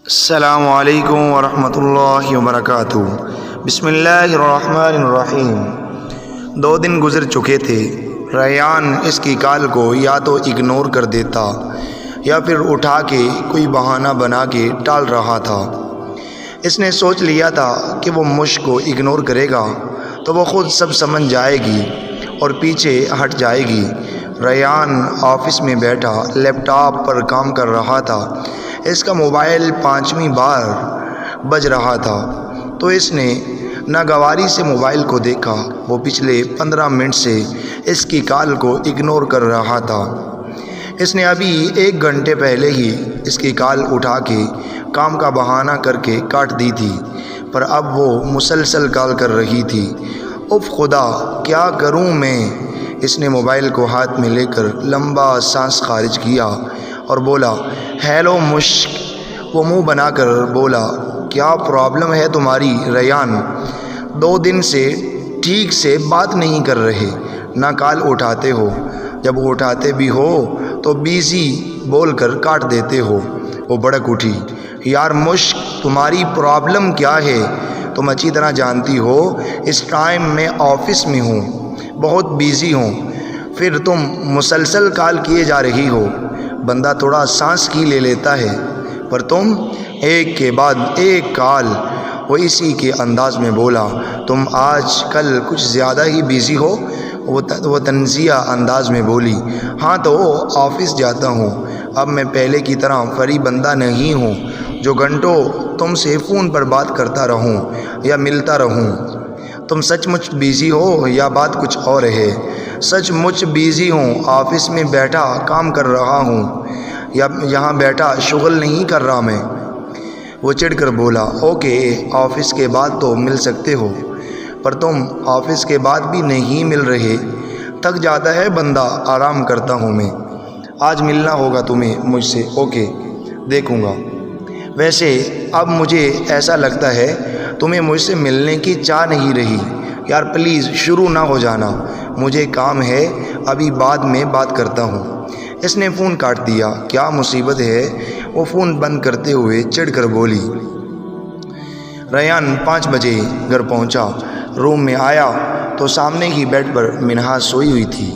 السلام علیکم ورحمۃ اللہ وبرکاتہ۔ بسم اللہ الرحمن الرحیم۔ 2 دن گزر چکے تھے۔ ریان اس کی کال کو یا تو اگنور کر دیتا یا پھر اٹھا کے کوئی بہانہ بنا کے ٹال رہا تھا۔ اس نے سوچ لیا تھا کہ وہ مجھ کو اگنور کرے گا تو وہ خود سب سمجھ جائے گی اور پیچھے ہٹ جائے گی۔ ریان آفس میں بیٹھا لیپ ٹاپ پر کام کر رہا تھا۔ اس کا موبائل 5ویں بار بج رہا تھا تو اس نے ناگواری سے موبائل کو دیکھا۔ وہ پچھلے 15 منٹ سے اس کی کال کو اگنور کر رہا تھا۔ اس نے ابھی 1 گھنٹے پہلے ہی اس کی کال اٹھا کے کام کا بہانہ کر کے کاٹ دی تھی، پر اب وہ مسلسل کال کر رہی تھی۔ اف خدا، کیا کروں میں؟ اس نے موبائل کو ہاتھ میں لے کر لمبا سانس خارج کیا اور بولا، ہیلو مشک۔ وہ منہ بنا کر بولا، کیا پرابلم ہے تمہاری ریان؟ 2 دن سے ٹھیک سے بات نہیں کر رہے، نہ کال اٹھاتے ہو، جب اٹھاتے بھی ہو تو بیزی بول کر کاٹ دیتے ہو۔ وہ بھڑک اٹھی، یار مشک، تمہاری پرابلم کیا ہے؟ تم اچھی طرح جانتی ہو اس ٹائم میں آفس میں ہوں، بہت بیزی ہوں، پھر تم مسلسل کال کیے جا رہی ہو۔ بندہ تھوڑا سانس کی لے لیتا ہے، پر تم ایک کے بعد ایک کال۔ وہ اسی کے انداز میں بولا، تم آج کل کچھ زیادہ ہی بیزی ہو۔ وہ تنزیہ انداز میں بولی، ہاں تو آفس جاتا ہوں، اب میں پہلے کی طرح فری بندہ نہیں ہوں جو گھنٹوں تم سے فون پر بات کرتا رہوں یا ملتا رہوں۔ تم سچ مچ بیزی ہو یا بات کچھ اور ہے؟ سچ مچ بیزی ہوں، آفس میں بیٹھا کام کر رہا ہوں، یا یہاں بیٹھا شغل نہیں کر رہا میں۔ وہ چڑھ کر بولا، اوکے، آفس کے بعد تو مل سکتے ہو، پر تم آفس کے بعد بھی نہیں مل رہے۔ تھک جاتا ہے بندہ، آرام کرتا ہوں میں۔ آج ملنا ہوگا تمہیں مجھ سے، اوکے، دیکھوں گا۔ ویسے اب مجھے ایسا لگتا ہے تمہیں مجھ سے ملنے کی چاہ نہیں رہی۔ یار پلیز شروع نہ ہو جانا، مجھے کام ہے، ابھی بعد میں بات کرتا ہوں۔ اس نے فون کاٹ دیا۔ کیا مصیبت ہے؟ وہ فون بند کرتے ہوئے چڑھ کر بولی۔ ریان 5 بجے گھر پہنچا۔ روم میں آیا تو سامنے ہی بیڈ پر منہاس سوئی ہوئی تھی۔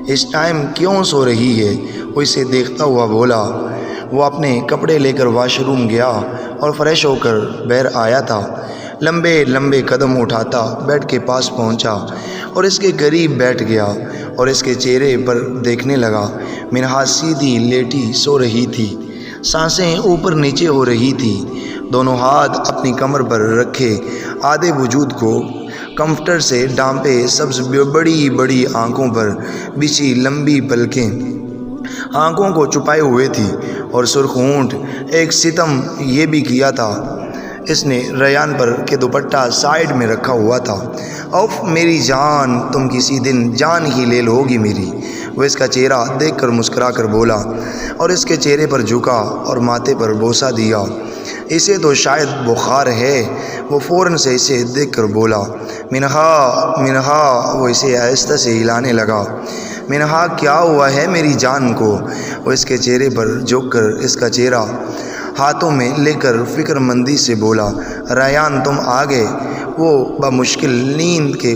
اس ٹائم کیوں سو رہی ہے؟ وہ اسے دیکھتا ہوا بولا۔ وہ اپنے کپڑے لے کر واش روم گیا اور فریش ہو کر باہر آیا تھا۔ لمبے لمبے قدم اٹھاتا بیڈ کے پاس پہنچا اور اس کے قریب بیٹھ گیا اور اس کے چہرے پر دیکھنے لگا۔ منہاس سیدھی لیٹی سو رہی تھی، سانسیں اوپر نیچے ہو رہی تھی، دونوں ہاتھ اپنی کمر پر رکھے، آدھے وجود کو کمفرٹر سے ڈانپے، سبز بڑی بڑی آنکھوں پر بچھی لمبی پلکیں آنکھوں کو چھپائے ہوئے تھی، اور سرخ ہونٹ۔ ایک ستم یہ بھی کیا تھا اس نے ریان پر کہ دوپٹہ سائیڈ میں رکھا ہوا تھا۔ اوف میری جان، تم کسی دن جان ہی لے لو گی میری۔ وہ اس کا چہرہ دیکھ کر مسکرا کر بولا اور اس کے چہرے پر جھکا اور ماتھے پر بوسہ دیا۔ اسے تو شاید بخار ہے۔ وہ فوراً سے اسے دیکھ کر بولا، منہا منہا۔ وہ اسے آہستہ سے ہلانے لگا۔ منہا، کیا ہوا ہے میری جان کو؟ وہ اس کے چہرے پر جھک کر اس کا چہرہ ہاتھوں میں لے کر فکر مندی سے بولا، ریان تم آ گئے؟ وہ بمشکل نیند کے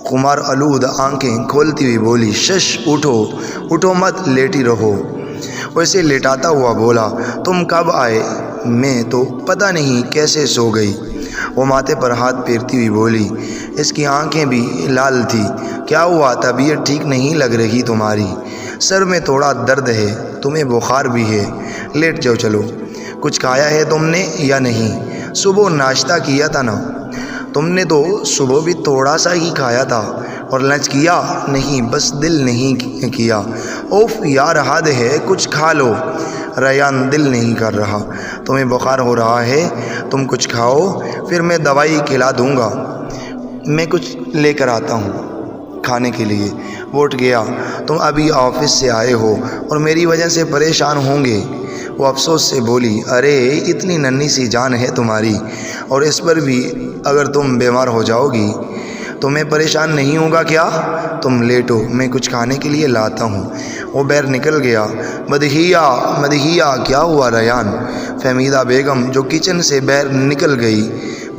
خمار آلود آنکھیں کھولتی ہوئی بولی، شش، اٹھو اٹھو مت، لیٹی رہو۔ وہ اسے لیٹاتا ہوا بولا، تم کب آئے؟ میں تو پتہ نہیں کیسے سو گئی۔ وہ ماتھے پر ہاتھ پھیرتی ہوئی بولی، اس کی آنکھیں بھی لال تھی۔ کیا ہوا؟ طبیعت ٹھیک نہیں لگ رہی تمہاری؟ سر میں تھوڑا درد ہے، تمہیں بخار بھی ہے، لیٹ جاؤ۔ چلو، کچھ کھایا ہے تم نے یا نہیں؟ صبح ناشتہ کیا تھا نا؟ تم نے تو صبح بھی تھوڑا سا ہی کھایا تھا۔ اور لنچ کیا؟ نہیں، بس دل نہیں کیا۔ اوف یار، حد ہے، کچھ کھا لو۔ ریان، دل نہیں کر رہا۔ تمہیں بخار ہو رہا ہے، تم کچھ کھاؤ، پھر میں دوائی کھلا دوں گا۔ میں کچھ لے کر آتا ہوں کھانے کے لیے۔ وہ اٹھ گیا۔ تم ابھی آفس سے آئے ہو اور میری وجہ سے پریشان ہوں گے۔ وہ افسوس سے بولی، ارے اتنی ننھی سی جان ہے تمہاری، اور اس پر بھی اگر تم بیمار ہو جاؤ گی تمہیں پریشان نہیں ہوگا کیا؟ تم لیٹو، میں کچھ کھانے کے لیے لاتا ہوں۔ وہ باہر نکل گیا۔ مدحیہ کیا ہوا ریان؟ فہمیدہ بیگم جو کچن سے باہر نکل گئی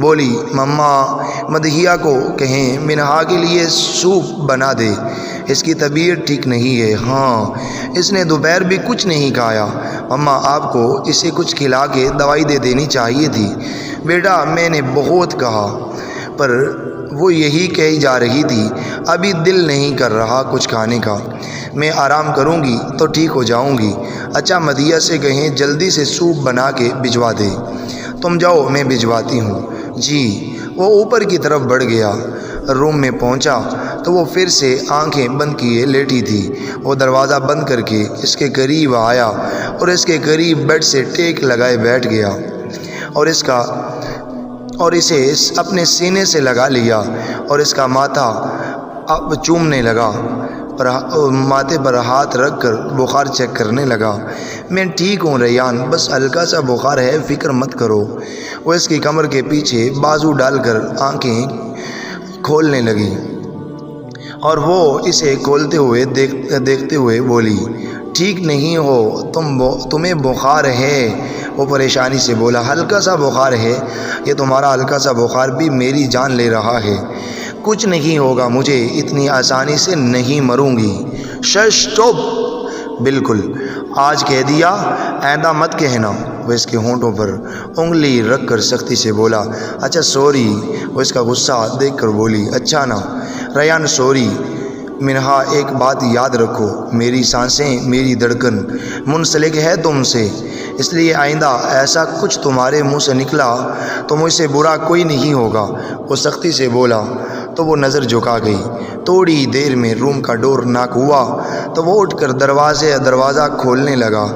بولی، مما مدحیہ کو کہیں منہا کے لیے سوپ بنا دے، اس کی طبیعت ٹھیک نہیں ہے۔ ہاں، اس نے دوپہر بھی کچھ نہیں کھایا۔ مما آپ کو اسے کچھ کھلا کے دوائی دے دینی چاہیے تھی۔ بیٹا میں نے بہت کہا پر وہ یہی کہی جا رہی تھی، ابھی دل نہیں کر رہا کچھ کھانے کا، میں آرام کروں گی تو ٹھیک ہو جاؤں گی۔ اچھا مدحیہ سے کہیں جلدی سے سوپ بنا کے بھجوا دے۔ تم جاؤ میں بھجواتی ہوں۔ جی۔ وہ اوپر کی طرف بڑھ گیا۔ روم میں پہنچا تو وہ پھر سے آنکھیں بند کیے لیٹی تھی۔ وہ دروازہ بند کر کے اس کے قریب آیا اور اس کے قریب بیڈ سے ٹیک لگائے بیٹھ گیا اور اسے اپنے سینے سے لگا لیا اور اس کا ماتھا اب چومنے لگا، ماتھے پر ہاتھ رکھ کر بخار چیک کرنے لگا۔ میں ٹھیک ہوں ریان، بس ہلکا سا بخار ہے، فکر مت کرو۔ وہ اس کی کمر کے پیچھے بازو ڈال کر آنکھیں کھولنے لگی اور وہ اسے کھولتے ہوئے دیکھتے ہوئے بولی، ٹھیک نہیں ہو تمہیں بخار ہے؟ وہ پریشانی سے بولا، ہلکا سا بخار ہے، یہ تمہارا ہلکا سا بخار بھی میری جان لے رہا ہے۔ کچھ نہیں ہوگا مجھے، اتنی آسانی سے نہیں مروں گی۔ شش چپ، بالکل، آج کہہ دیا، آئندہ مت کہنا۔ وہ اس کے ہونٹوں پر انگلی رکھ کر سختی سے بولا، اچھا سوری۔ وہ اس کا غصہ دیکھ کر بولی، اچھا نا ریان سوری۔ منہا ایک بات یاد رکھو، میری سانسیں، میری دھڑکن منسلک ہے تم سے، اس لیے آئندہ ایسا کچھ تمہارے منہ سے نکلا تو مجھ سے برا کوئی نہیں ہوگا۔ وہ سختی سے بولا تو وہ نظر جھکا گئی۔ تھوڑی دیر میں روم کا ڈور ناک ہوا تو وہ اٹھ کر دروازہ کھولنے لگا۔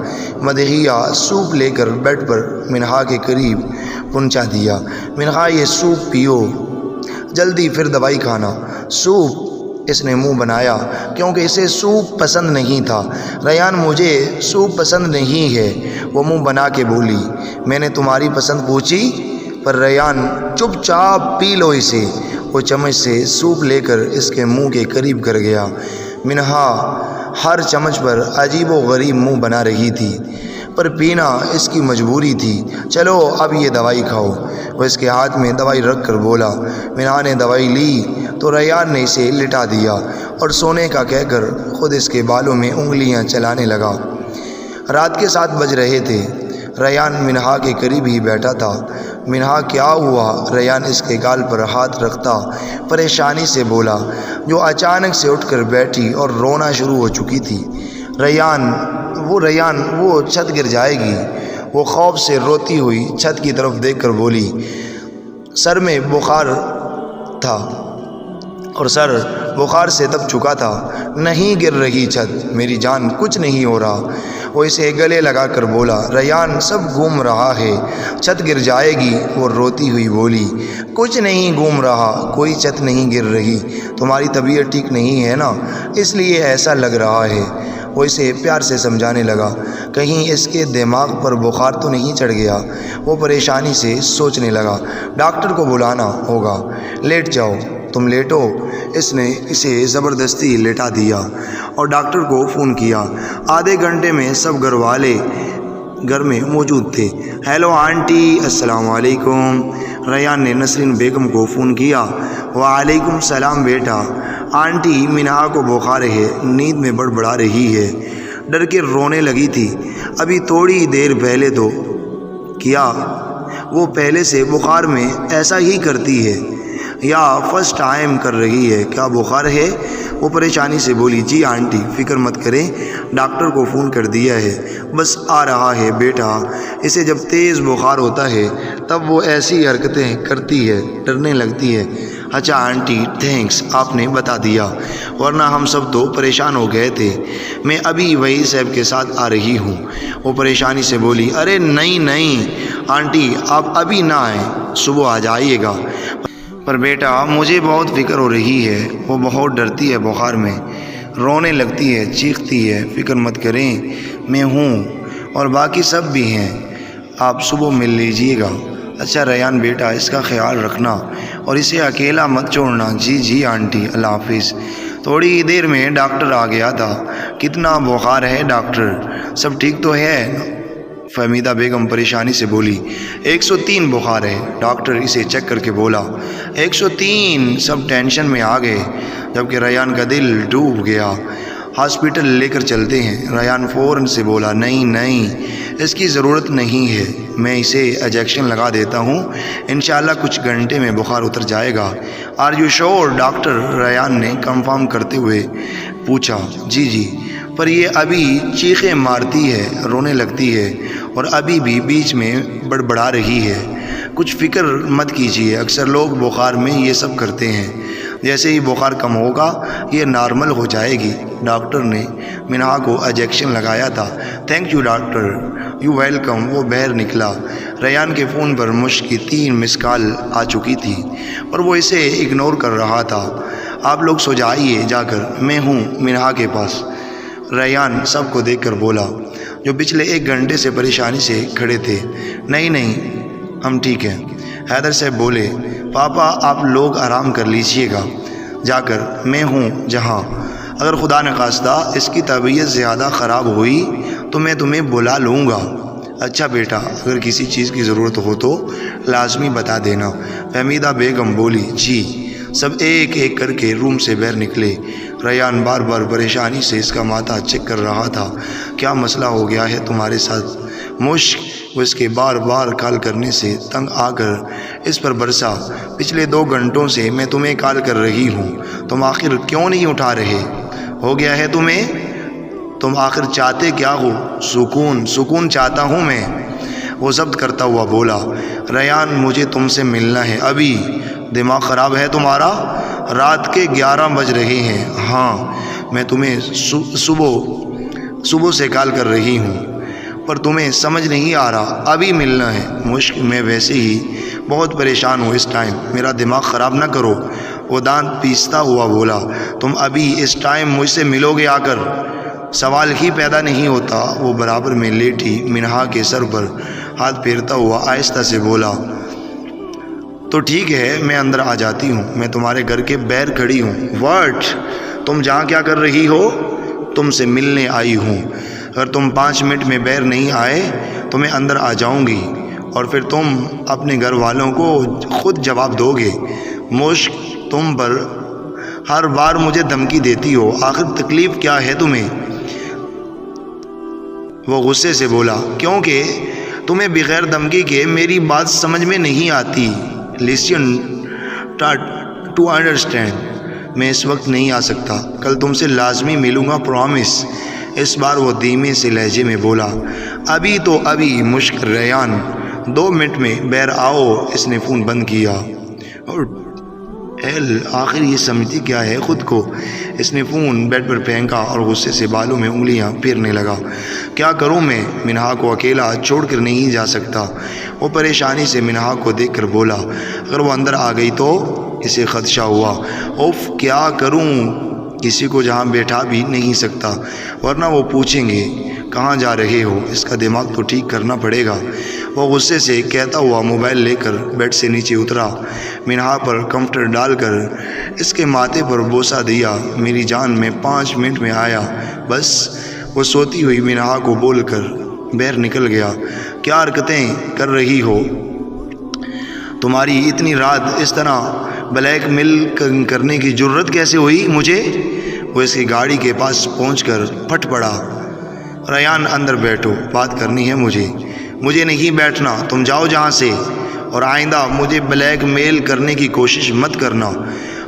مدحیہ سوپ لے کر بیڈ پر منہا کے قریب پہنچا دیا۔ منہا یہ سوپ پیو جلدی، پھر دوائی کھانا۔ سوپ؟ اس نے منہ بنایا کیونکہ اسے سوپ پسند نہیں تھا۔ ریان مجھے سوپ پسند نہیں ہے، وہ منہ بنا کے بولی۔ میں نے تمہاری پسند پوچھی؟ پر ریان چپ چاپ پی لو اسے۔ وہ چمچ سے سوپ لے کر اس کے منہ کے قریب کر گیا۔ منہا ہر چمچ پر عجیب و غریب منہ بنا رہی تھی، پر پینا اس کی مجبوری تھی۔ چلو اب یہ دوائی کھاؤ۔ وہ اس کے ہاتھ میں دوائی رکھ کر بولا۔ منہا نے دوائی لی تو ریان نے اسے لٹا دیا اور سونے کا کہہ کر خود اس کے بالوں میں انگلیاں چلانے لگا۔ رات کے 7 بج رہے تھے۔ ریان منہا کے قریب ہی بیٹھا تھا۔ منہا کیا ہوا؟ ریان اس کے گال پر ہاتھ رکھتا پریشانی سے بولا، جو اچانک سے اٹھ کر بیٹھی اور رونا شروع ہو چکی تھی۔ ریان وہ چھت گر جائے گی۔ وہ خوف سے روتی ہوئی چھت کی طرف دیکھ کر بولی، سر میں بخار تھا اور سر بخار سے دب چکا تھا، نہیں گر رہی چھت، میری جان کچھ نہیں ہو رہا۔ وہ اسے گلے لگا کر بولا، ریان سب گھوم رہا ہے، چھت گر جائے گی۔ وہ روتی ہوئی بولی، کچھ نہیں گھوم رہا، کوئی چھت نہیں گر رہی، تمہاری طبیعت ٹھیک نہیں ہے نا، اس لیے ایسا لگ رہا ہے۔ وہ اسے پیار سے سمجھانے لگا، کہیں اس کے دماغ پر بخار تو نہیں چڑھ گیا۔ وہ پریشانی سے سوچنے لگا، ڈاکٹر کو بلانا ہوگا۔ لیٹ جاؤ، تم لیٹو۔ اس نے اسے زبردستی لیٹا دیا اور ڈاکٹر کو فون کیا۔ آدھے گھنٹے میں سب گھر والے گھر میں موجود تھے۔ ہیلو آنٹی، السلام علیکم۔ ریان نے نسرین بیگم کو فون کیا۔ وعلیکم السلام بیٹا۔ آنٹی منہا کو بخار ہے، نیند میں بڑبڑا رہی ہے، ڈر کے رونے لگی تھی، ابھی تھوڑی دیر پہلے تو کیا وہ پہلے سے بخار میں ایسا ہی کرتی ہے یا فرسٹ ٹائم کر رہی ہے؟ کیا بخار ہے؟ وہ پریشانی سے بولی، جی آنٹی فکر مت کریں، ڈاکٹر کو فون کر دیا ہے، بس آ رہا ہے بیٹا۔ اسے جب تیز بخار ہوتا ہے تب وہ ایسی حرکتیں کرتی ہے، ڈرنے لگتی ہے۔ اچھا آنٹی تھینکس، آپ نے بتا دیا، ورنہ ہم سب تو پریشان ہو گئے تھے۔ میں ابھی وہی صاحب کے ساتھ آ رہی ہوں۔ وہ پریشانی سے بولی، ارے نہیں آنٹی، آپ ابھی نہ آئیں، صبح آ جائیے گا۔ پر بیٹا مجھے بہت فکر ہو رہی ہے، وہ بہت ڈرتی ہے بخار میں، رونے لگتی ہے، چیختی ہے۔ فکر مت کریں، میں ہوں اور باقی سب بھی ہیں، آپ صبح مل لیجئے گا۔ اچھا ریان بیٹا اس کا خیال رکھنا، اور اسے اکیلا مت چھوڑنا۔ جی جی آنٹی، اللہ حافظ۔ تھوڑی دیر میں ڈاکٹر آ گیا تھا۔ کتنا بخار ہے ڈاکٹر؟ سب ٹھیک تو ہے؟ فہمیدہ بیگم پریشانی سے بولی۔ 103 بخار ہے۔ ڈاکٹر اسے چیک کر کے بولا۔ 103؟ سب ٹینشن میں آ گئے، جبکہ ریان کا دل ڈوب گیا۔ ہاسپٹل لے کر چلتے ہیں۔ ریان فوراً سے بولا۔ نہیں نہیں، اس کی ضرورت نہیں ہے، میں اسے انجیکشن لگا دیتا ہوں، انشاءاللہ کچھ گھنٹے میں بخار اتر جائے گا۔ Are you sure doctor? Rayan نے کنفرم کرتے ہوئے پوچھا۔ جی جی، پر یہ ابھی چیخیں مارتی ہے، رونے لگتی ہے، اور ابھی بھی بیچ میں بڑبڑا رہی ہے۔ کچھ فکر مت کیجیے، اکثر لوگ بخار میں یہ سب کرتے ہیں، جیسے ہی بخار کم ہوگا یہ نارمل ہو جائے گی۔ ڈاکٹر نے منہا کو انجیکشن لگایا تھا۔ Thank you doctor. You welcome. وہ باہر نکلا۔ ریان کے فون پر مشک کی 3 مس کال آ چکی تھی، اور وہ اسے اگنور کر رہا تھا۔ آپ لوگ سو جائیے جا کر، میں ہوں منہا کے پاس، ریان سب کو دیکھ کر بولا، جو پچھلے 1 گھنٹے سے پریشانی سے کھڑے تھے۔ نہیں نہیں، ہم ٹھیک ہیں، حیدر صاحب بولے۔ پاپا آپ لوگ آرام کر لیجئے گا جا کر، میں ہوں جہاں، اگر خدا نخواستہ اس کی طبیعت زیادہ خراب ہوئی تو میں تمہیں بلا لوں گا۔ اچھا بیٹا، اگر کسی چیز کی ضرورت ہو تو لازمی بتا دینا، فہمیدہ بیگم بولی۔ جی۔ سب ایک ایک کر کے روم سے باہر نکلے۔ ریان بار بار پریشانی سے اس کا ماتھا چیک کر رہا تھا۔ کیا مسئلہ ہو گیا ہے تمہارے ساتھ؟ مشک وہ اس کے بار بار کال کرنے سے تنگ آ کر اس پر برسا۔ پچھلے 2 گھنٹوں سے میں تمہیں کال کر رہی ہوں، تم آخر کیوں نہیں اٹھا رہے؟ ہو گیا ہے تمہیں؟ تم آخر چاہتے کیا ہو؟ سکون چاہتا ہوں میں، وہ ضبط کرتا ہوا بولا۔ ریان مجھے تم سے ملنا ہے ابھی۔ دماغ خراب ہے تمہارا؟ رات کے 11 بج رہے ہیں۔ ہاں، میں تمہیں صبح سے کال کر رہی ہوں، پر تمہیں سمجھ نہیں آ رہا، ابھی ملنا ہے۔ مشک میں ویسے ہی بہت پریشان ہوں اس ٹائم، میرا دماغ خراب نہ کرو، وہ دانت پیستا ہوا بولا۔ تم ابھی اس ٹائم مجھ سے ملو گے آ کر؟ سوال ہی پیدا نہیں ہوتا۔ وہ برابر میں لیٹی منہا کے سر پر ہاتھ پھیرتا ہوا آہستہ سے بولا۔ تو ٹھیک ہے، میں اندر آ جاتی ہوں، میں تمہارے گھر کے باہر کھڑی ہوں۔ واٹ؟ تم جہاں کیا کر رہی ہو؟ تم سے ملنے آئی ہوں، اگر تم 5 منٹ میں باہر نہیں آئے تو میں اندر آ جاؤں گی، اور پھر تم اپنے گھر والوں کو خود جواب دو گے۔ مشک تم پر ہر بار مجھے دھمکی دیتی ہو، آخر تکلیف کیا ہے تمہیں؟ وہ غصے سے بولا۔ کیونکہ تمہیں بغیر دھمکی کے میری بات سمجھ میں نہیں آتی۔ لسن ٹو انڈرسٹینڈ، میں اس وقت نہیں آ سکتا، کل تم سے لازمی ملوں گا، پرومس۔ اس بار وہ دھیمے سے لہجے میں بولا۔ ابھی تو ابھی مشک ریان 2 منٹ میں باہر آؤ۔ اس نے فون بند کیا۔ اور آخر یہ سمجھتی کیا ہے خود کو؟ اس نے فون بیڈ پر پھینکا اور غصے سے بالوں میں انگلیاں پھیرنے لگا۔ کیا کروں میں؟ منہا کو اکیلا چھوڑ کر نہیں جا سکتا۔ وہ پریشانی سے منہا کو دیکھ کر بولا۔ اگر وہ اندر آ گئی تو؟ اسے خدشہ ہوا۔ اوف، کیا کروں؟ کسی کو جہاں بیٹھا بھی نہیں سکتا، ورنہ وہ پوچھیں گے کہاں جا رہے ہو؟ اس کا دماغ تو ٹھیک کرنا پڑے گا۔ وہ غصے سے کہتا ہوا موبائل لے کر بیڈ سے نیچے اترا، منہا پر کمفرٹر ڈال کر اس کے ماتھے پر بوسہ دیا۔ میری جان، میں 5 منٹ میں آیا بس، وہ سوتی ہوئی منہا کو بول کر باہر نکل گیا۔ کیا حرکتیں کر رہی ہو؟ تمہاری اتنی رات اس طرح بلیک میل کرنے کی جرت کیسے ہوئی مجھے؟ وہ اس کی گاڑی کے پاس پہنچ کر پھٹ پڑا۔ ریان اندر بیٹھو، بات کرنی ہے مجھے نہیں بیٹھنا، تم جاؤ جہاں سے، اور آئندہ مجھے بلیک میل کرنے کی کوشش مت کرنا۔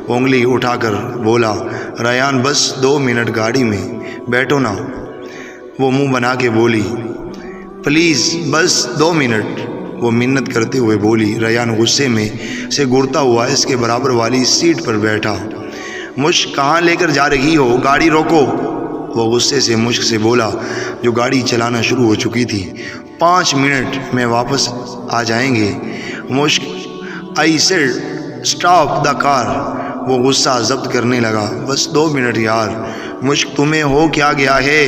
وہ انگلی اٹھا کر بولا۔ ریان بس 2 منٹ گاڑی میں بیٹھو نا، وہ منہ بنا کے بولی۔ پلیز بس 2 منٹ، وہ منت کرتے ہوئے بولی۔ ریان غصے میں سے گڑتا ہوا اس کے برابر والی سیٹ پر بیٹھا۔ مشک کہاں لے کر جا رہی ہو؟ گاڑی روکو، وہ غصے سے مشک سے بولا، جو گاڑی چلانا شروع ہو چکی تھی۔ 5 منٹ میں واپس آ جائیں گے۔ مشک آئی سیڈ اسٹاپ دا کار، وہ غصہ ضبط کرنے لگا۔ بس 2 منٹ یار۔ مشک تمہیں ہو کیا گیا ہے؟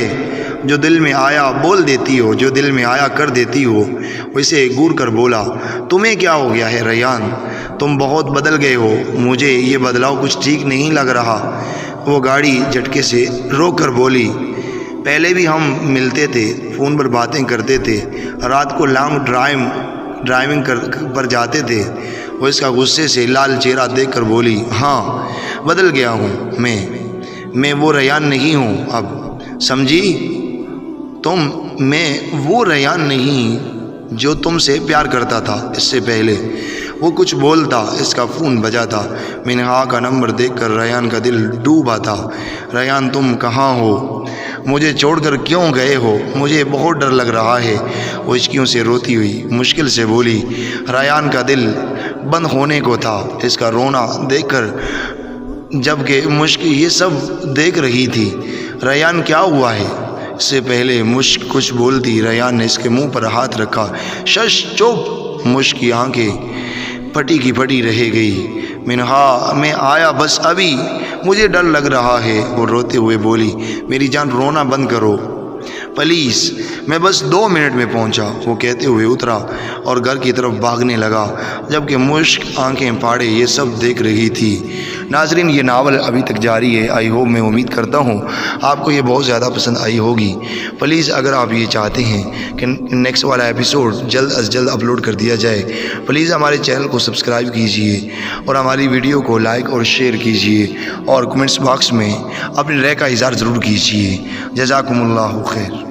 جو دل میں آیا بول دیتی ہو، جو دل میں آیا کر دیتی ہو۔ اسے گور کر بولا، تمہیں کیا ہو گیا ہے ریان؟ تم بہت بدل گئے ہو، مجھے یہ بدلاؤ کچھ ٹھیک نہیں لگ رہا۔ وہ گاڑی جھٹکے سے روک کر بولی، پہلے بھی ہم ملتے تھے، فون پر باتیں کرتے تھے، رات کو لانگ ڈرائیونگ پر جاتے تھے۔ وہ اس کا غصے سے لال چہرہ دیکھ کر بولی، ہاں بدل گیا ہوں میں وہ ریان نہیں ہوں اب، سمجھی تم؟ میں وہ ریان نہیں جو تم سے پیار کرتا تھا۔ اس سے پہلے وہ کچھ بولتا اس کا فون بجا تھا۔ منہا کا نمبر دیکھ کر ریان کا دل ڈوبا تھا۔ ریان تم کہاں ہو؟ مجھے چھوڑ کر کیوں گئے ہو؟ مجھے بہت ڈر لگ رہا ہے۔ وہ ہچکیوں سے روتی ہوئی مشکل سے بولی۔ ریان کا دل بند ہونے کو تھا اس کا رونا دیکھ کر، جبکہ مشک یہ سب دیکھ رہی تھی۔ ریان کیا ہوا ہے؟ اس سے پہلے مشک کچھ بولتی، ریان نے اس کے منہ پر ہاتھ رکھا۔ شش چپ! مشک کی آنکھیں پھٹی کی پھٹی رہ گئی۔ منہا میں آیا بس ابھی، مجھے ڈر لگ رہا ہے۔ وہ روتے ہوئے بولی، میری جان رونا بند کرو پلیز، میں بس 2 منٹ میں پہنچا۔ وہ کہتے ہوئے اترا اور گھر کی طرف بھاگنے لگا، جبکہ مشک آنکھیں پھاڑے یہ سب دیکھ رہی تھی۔ ناظرین، یہ ناول ابھی تک جاری ہے۔ آئی ہوپ، میں امید کرتا ہوں آپ کو یہ بہت زیادہ پسند آئی ہوگی۔ پلیز اگر آپ یہ چاہتے ہیں کہ نیکسٹ والا ایپیسوڈ جلد از جلد اپلوڈ کر دیا جائے، پلیز ہمارے چینل کو سبسکرائب کیجیے اور ہماری ویڈیو کو لائک اور شیئر کیجیے، اور کمنٹس باکس میں اپنی رائے کا اظہار ضرور کیجیے۔ جزاکم اللہ خیر۔